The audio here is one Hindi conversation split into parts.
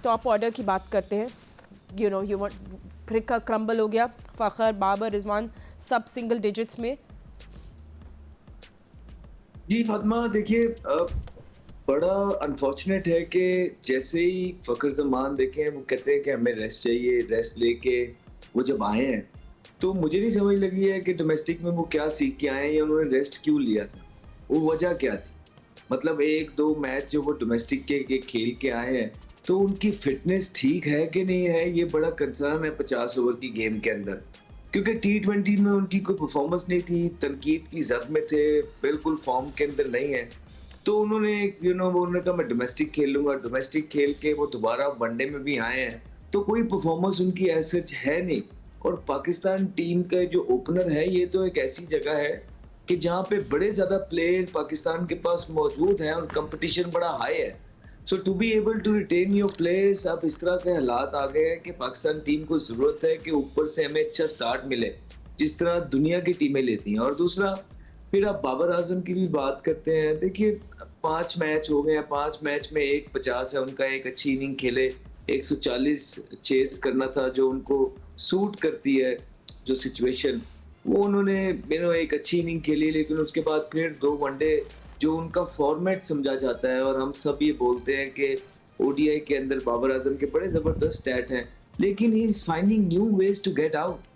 टॉप ऑर्डर की बात करते हैं, फिर का क्रम्बल हो गया, फ़खर, बाबर, रिजवान सब सिंगल डिजिट्स में। जी फातिमा, देखिए बड़ा अनफॉर्चुनेट है कि जैसे ही फ़खर ज़मान देखें वो कहते हैं कि हमें रेस्ट चाहिए, रेस्ट लेके वो जब आए हैं, तो मुझे नहीं समझ लगी है कि डोमेस्टिक में वो क्या सीख के आए हैं या उन्होंने रेस्ट क्यों लिया था? वो वजह क्या थी? मतलब 1-2 मैच जो वो डोमेस्टिक के खेल के आए हैं, तो उनकी फ़िटनेस ठीक है कि नहीं है, ये बड़ा कंसर्न है 50 ओवर की गेम के अंदर। क्योंकि टी20 में उनकी कोई परफ़ॉर्मेंस नहीं थी, तनकीद की ज़द में थे, बिल्कुल फ़ॉर्म के अंदर नहीं है। तो उन्होंने वो उन्होंने कहा मैं डोमेस्टिक खेल लूँगा, डोमेस्टिक खेल के वो दोबारा वनडे में भी आए हैं, तो कोई परफ़ॉर्मेंस उनकी एज़ सच है नहीं। और पाकिस्तान टीम का जो ओपनर है, ये तो एक ऐसी जगह है कि जहाँ पे बड़े ज़्यादा प्लेयर पाकिस्तान के पास मौजूद हैं और कॉम्पिटिशन बड़ा हाई है। So to be able to retain your place, अब इस तरह के हालात आ गए हैं कि पाकिस्तान टीम को ज़रूरत है कि ऊपर से हमें अच्छा स्टार्ट मिले, जिस तरह दुनिया की टीमें लेती हैं। और दूसरा, फिर आप बाबर आज़म की भी बात करते हैं। देखिए 5 मैच हो गए हैं, 5 मैच में 1 50 है उनका, एक अच्छी इनिंग खेले, 140 चेज़ करना था जो उनको सूट करती है जो सिचुएशन, वो उन्होंने एक अच्छी इनिंग खेली, लेकिन उसके बाद फिर 2 वनडे जो उनका फॉर्मेट समझा जाता है, और हम सब ये बोलते हैं कि ओडीआई के अंदर बाबर आज़म के बड़े ज़बरदस्त स्टैट हैं, लेकिन he is finding new ways to get out.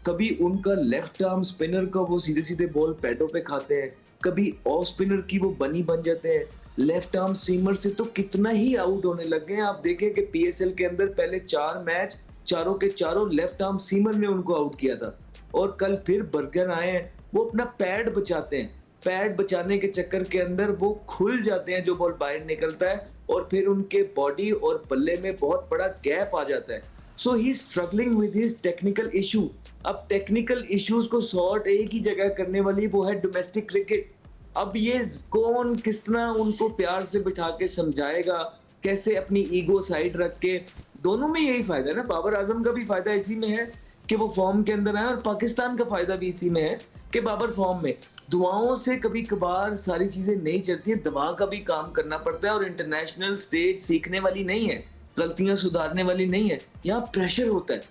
कभी उनका लेफ्ट आर्म स्पिनर का वो सीधे-सीधे बॉल पैडों पे खाते हैं, कभी ऑफ स्पिनर की वो बनी बन जाते हैं। लेफ्ट आर्म सीमर से तो कितना ही आउट होने लग गए हैं। आप देखें कि पीएसएल के अंदर पहले 4 मैच, चारों के चारों लेफ्ट आर्म सीमर ने उनको आउट किया था। और कल फिर बर्गन आए हैं, वो अपना पैड बचाते हैं। पैड बचाने के चक्कर के अंदर वो खुल जाते हैं जो बॉल बाहर निकलता है, और फिर उनके बॉडी और बल्ले में बहुत बड़ा गैप आ जाता है। So he is struggling with his technical issue. अब टेक्निकल इश्यूज को सॉर्ट एक ही जगह करने वाली वो है डोमेस्टिक क्रिकेट। अब ये कौन किस तरह उनको प्यार से बिठा के समझाएगा, कैसे अपनी ईगो साइड रख के, दोनों में यही फायदा है ना। बाबर आजम का भी फायदा इसी में है कि वो फॉर्म के अंदर आए, और पाकिस्तान का फायदा भी इसी में है कि बाबर फॉर्म में। दुआओं से कभी कभार सारी चीजें नहीं चलती हैं, दवा का भी काम करना पड़ता है, और इंटरनेशनल स्टेज सीखने वाली नहीं है, गलतियां सुधारने वाली नहीं है, यहाँ प्रेशर होता है।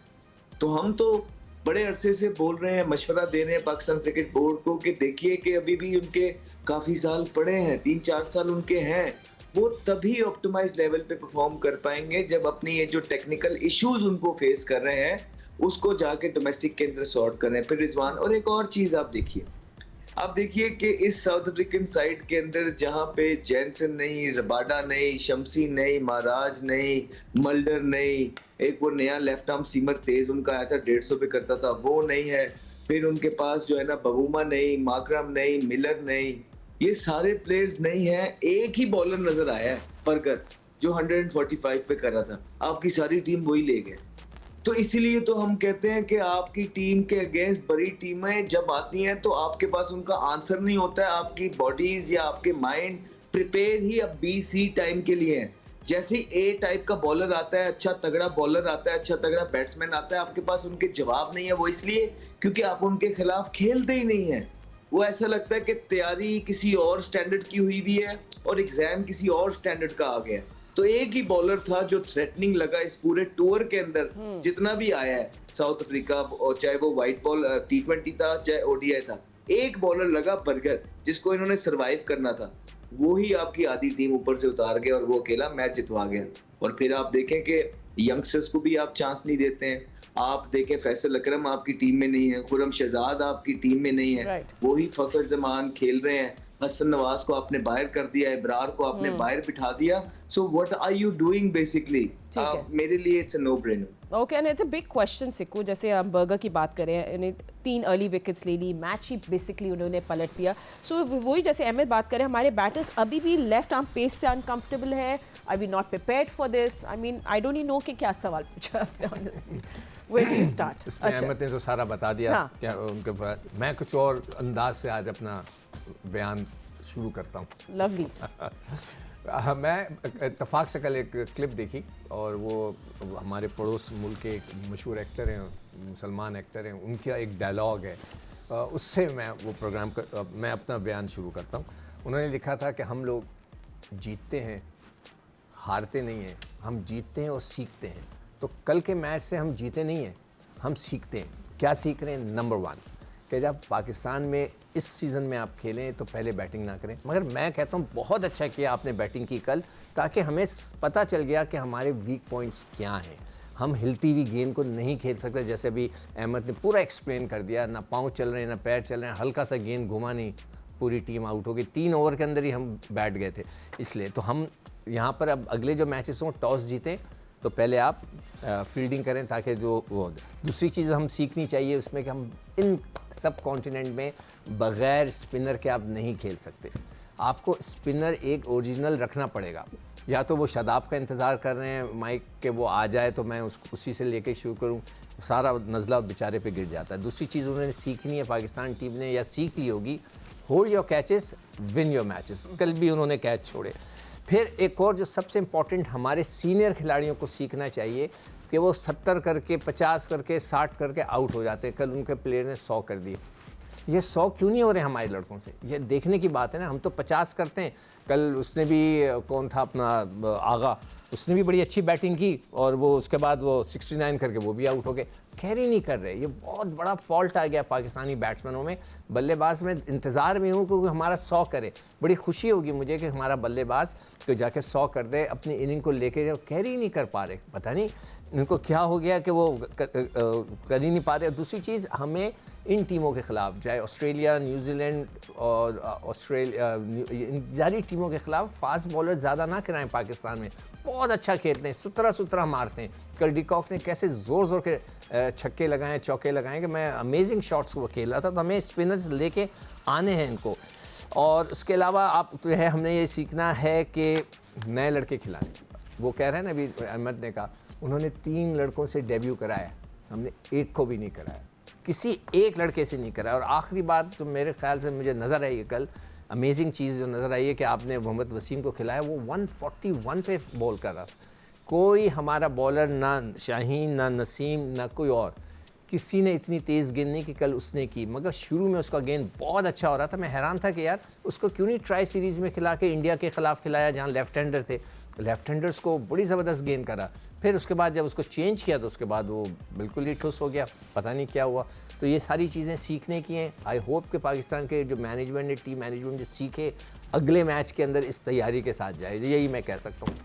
तो हम तो बड़े अरसे से बोल रहे हैं, मशवरा दे रहे हैं पाकिस्तान क्रिकेट बोर्ड को कि देखिए कि अभी भी उनके काफी साल पड़े हैं, 3-4 साल उनके हैं। वो तभी ऑप्टिमाइज लेवल पे परफॉर्म कर पाएंगे जब अपनी ये जो टेक्निकल इश्यूज उनको फेस कर रहे हैं उसको जाके डोमेस्टिक के अंदर सॉर्ट कर रहे हैं। फिर रिजवान, और एक और चीज आप देखिए कि इस साउथ अफ्रीकन साइड के अंदर जहां पे जैनसन नहीं, रबाडा नहीं, शमसी नहीं, महाराज नहीं, मल्डर नहीं, एक वो नया लेफ्ट आर्म सीमर तेज उनका आया था, 150 पे करता था, वो नहीं है। फिर उनके पास जो है ना बबूमा नहीं, माकरम नहीं, मिलर नहीं, ये सारे प्लेयर्स नहीं है। एक ही बॉलर नजर आया है, बर्गर, जो 145 पे कर रहा था, आपकी सारी टीम वही ले गए। तो इसीलिए तो हम कहते हैं कि आपकी टीम के अगेंस्ट बड़ी टीमें जब आती हैं तो आपके पास उनका आंसर नहीं होता है, आपकी बॉडीज या आपके माइंड प्रिपेयर ही अब बी सी टाइम के लिए हैं। जैसे ए टाइप का बॉलर आता है, अच्छा तगड़ा बॉलर आता है, अच्छा तगड़ा बैट्समैन आता है, आपके पास उनके जवाब नहीं है। वो इसलिए क्योंकि आप उनके खिलाफ खेलते ही नहीं है। वो ऐसा लगता है कि तैयारी किसी और स्टैंडर्ड की हुई भी है और एग्जाम किसी और स्टैंडर्ड का आ गया है। तो एक ही बॉलर था जो थ्रेटनिंग लगा इस पूरे टूर के अंदर, जितना भी आया है साउथ अफ्रीका, और चाहे वो व्हाइट बॉल टी20 था चाहे ओडीआई था, एक बॉलर लगा बर्गर, जिसको इन्होंने सरवाइव करना था। वो ही आपकी आधी टीम ऊपर से उतार गया और वो अकेला मैच जितवा गया। और फिर आप देखें कि यंगस्टर्स को भी आप चांस नहीं देते हैं। आप देखें फैसल अकरम आपकी टीम में नहीं है, खुरम शहजाद आपकी टीम में नहीं है, राइट। वही फखर जमान खेल रहे हैं। हसन नवाज को आपने बाहर कर दिया, इब्रार को आपने बाहर बिठा दिया। So what are you doing basically? ठीक है। मेरे लिए it's a no brainer. Okay, and it's a big question Sikku. जैसे हम बर्गर की बात करें, इन्हें 3 अर्ली विकेट्स ले ली, मैच ही बेसिकली उन्होंने पलट दिया। सो वही जैसे अहमद बात करें, हमारे बैटर्स अभी भी लेफ्ट आर्म पेस से अनकंफर्टेबल है। I we not prepared for this? I mean I don't know कि क्या सवाल पूछा आपसे honestly. Where do you start? Ahmed ने तो सारा बता दिया। हाँ। क्या उनके बाद मैं कुछ और अंदाज से आज अपना बयान शुरू करता हूँ। लवली। मैं इत्तेफाक से कल एक क्लिप देखी, और वो हमारे पड़ोस मुल्क के एक मशहूर एक्टर हैं, मुसलमान एक्टर हैं, उनका एक डायलॉग है, उससे मैं वो प्रोग्राम मैं अपना बयान शुरू करता हूँ। उन्होंने लिखा था कि हम लोग जीतते हैं, हारते नहीं हैं, हम जीतते हैं और सीखते हैं। तो कल के मैच से हम जीते नहीं हैं, हम सीखते हैं। क्या सीख रहे हैं? नंबर 1 कि जब पाकिस्तान में इस सीज़न में आप खेलें तो पहले बैटिंग ना करें। मगर मैं कहता हूँ बहुत अच्छा किया आपने बैटिंग की कल, ताकि हमें पता चल गया कि हमारे वीक पॉइंट्स क्या हैं। हम हिलती हुई गेंद को नहीं खेल सकते, जैसे अभी अहमद ने पूरा एक्सप्लेन कर दिया। ना पाँव चल रहे हैं ना पैर चल रहे हैं, हल्का सा गेंद घुमा नहीं, पूरी टीम आउट हो गई। 3 ओवर के अंदर ही हम बैठ गए थे। इसलिए तो हम यहाँ पर अब अगले जो मैचेस हों टॉस जीतें तो पहले आप फील्डिंग करें, ताकि जो वो दूसरी चीज़ हम सीखनी चाहिए उसमें कि हम इन सब कॉन्टिनेंट में बग़ैर स्पिनर के आप नहीं खेल सकते। आपको स्पिनर एक ओरिजिनल रखना पड़ेगा। या तो वो शादाब का इंतज़ार कर रहे हैं माइक के वो आ जाए तो मैं उसी से लेके शुरू करूं, सारा नज़ला बेचारे पे गिर जाता है। दूसरी चीज़ उन्होंने सीखनी है, पाकिस्तान टीम ने या सीख ली होगी, hold your catches win your matches. कल भी उन्होंने कैच छोड़े। फिर एक और जो सबसे इम्पॉर्टेंट हमारे सीनियर खिलाड़ियों को सीखना चाहिए कि वो 70 करके 50 करके 60 करके आउट हो जाते हैं। कल उनके प्लेयर ने 100 कर दिए। ये 100 क्यों नहीं हो रहे हमारे लड़कों से? ये देखने की बात है ना। हम तो 50 करते हैं। कल उसने भी कौन था अपना आगा, उसने भी बड़ी अच्छी बैटिंग की और वो उसके बाद वो 69 करके वो भी आउट हो गए। कैरी नहीं कर रहे। ये बहुत बड़ा फॉल्ट आ गया पाकिस्तानी बैट्समैनों में। बल्लेबाज में इंतज़ार में हूँ कि हमारा 100 करे। बड़ी खुशी होगी मुझे कि हमारा बल्लेबाज तो जाके 100 कर दे, अपनी इनिंग को लेके कैरी नहीं कर पा रहे। पता नहीं इनको क्या हो गया कि वो कर ही नहीं पा रहे। दूसरी चीज़, हमें इन टीमों के ख़िलाफ़, चाहे ऑस्ट्रेलिया, न्यूजीलैंड और ऑस्ट्रेलिया, इन सारी टीमों के ख़िलाफ़ फास्ट बॉलर ज़्यादा ना कराएं। पाकिस्तान में बहुत अच्छा खेलते हैं, सुतरा मारते हैं। कल डिकॉक ने कैसे ज़ोर ज़ोर के छक्के लगाएं, चौके लगाएं कि मैं अमेजिंग शॉट्स वो खेल रहा था। तो हमें स्पिनर्स लेके आने हैं इनको। और उसके अलावा आप जो है हमने ये सीखना है कि नए लड़के खिलाने। वो कह रहे हैं ना, अभी अहमद ने कहा उन्होंने 3 लड़कों से डेब्यू कराया, हमने एक को भी नहीं कराया, किसी एक लड़के से नहीं कराया। और आखिरी बात जो मेरे ख्याल से मुझे नज़र आई है कल, अमेजिंग चीज़ जो नज़र आई है कि आपने मोहम्मद वसीम को खिलाया। वो 141 पे बॉल कर रहा था। कोई हमारा बॉलर, ना शाहीन, ना नसीम, ना कोई और, किसी ने इतनी तेज़ गेंद नहीं कि कल उसने की। मगर शुरू में उसका गेंद बहुत अच्छा हो रहा था। मैं हैरान था कि यार उसको क्यों नहीं ट्राई सीरीज़ में खिला के इंडिया के ख़िलाफ़ खिलाया, जहाँ लेफ़्ट हैंडर थे। लेफ़्ट हैंडर्स को बड़ी ज़बरदस्त गेंद करा। फिर उसके बाद जब उसको चेंज किया तो उसके बाद वो बिल्कुल ही ठुस हो गया, पता नहीं क्या हुआ। तो ये सारी चीज़ें सीखने की हैं। आई होप कि पाकिस्तान के जो मैनेजमेंट है, टीम मैनेजमेंट जो सीखे, अगले मैच के अंदर इस तैयारी के साथ जाए। यही मैं कह सकता हूँ।